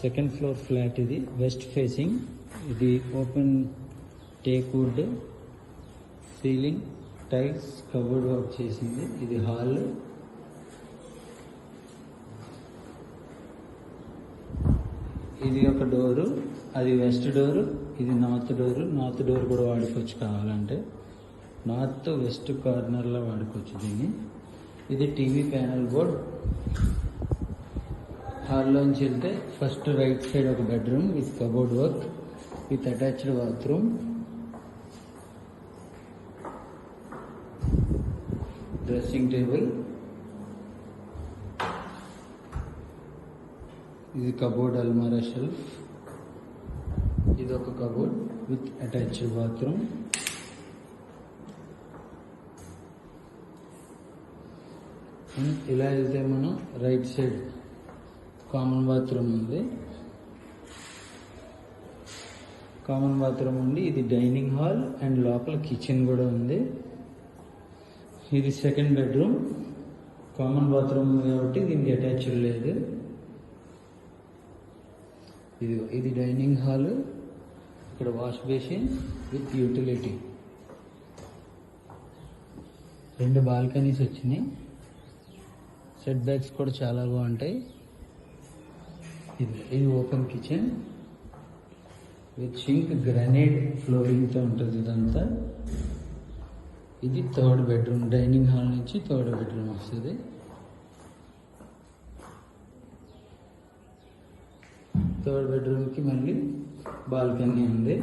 Second floor flat ఇది, west facing. ఇది open teak wood, ceiling tiles, cupboard work చేసింది. ఇది హాల్. ఇది ఒక డోరు, అది వెస్ట్ డోరు, ఇది నార్త్ డోరు. నార్త్ డోర్ కూడా వాడుకోవచ్చు కావాలంటే, నార్త్ వెస్ట్ కార్నర్లో వాడుకోవచ్చు దీన్ని. ఇది టీవీ ప్యానల్ బోర్డ్. హాల్లోంచి వెళ్తే ఫస్ట్ రైట్ సైడ్ ఒక bedroom with cupboard work with attached bathroom. Dressing table. ఇది కబోర్డ్, అల్మారా షెల్ఫ్. ఇది ఒక కబోర్డ్ విత్ అటాచ్డ్ బాత్రూమ్. ఇలా వెళ్తే మనం రైట్ సైడ్ కామన్ బాత్రూమ్ ఉంది. కామన్ బాత్రూమ్ ఉండి ఇది డైనింగ్ హాల్ అండ్ లోపల కిచెన్ కూడా ఉంది. ఇది సెకండ్ బెడ్రూమ్. కామన్ బాత్రూమ్ కాబట్టి దీనికి అటాచ్డ్ లేదు. ఇది డైనింగ్ హాల్. ఇక్కడ wash basin with utility. 2 balconies వచ్చినాయి. సెట్ బ్యాక్స్ కూడా చాలా బాగుంటాయి. ఇది open kitchen with sink, granite ఫ్లోరింగ్తో ఉంటుంది ఇదంతా. ఇది థర్డ్ బెడ్రూమ్. డైనింగ్ హాల్ నుంచి థర్డ్ బెడ్రూమ్ వస్తుంది. థర్డ్ బెడ్రూమ్కి మళ్ళీ బాల్కనీ ఉంది.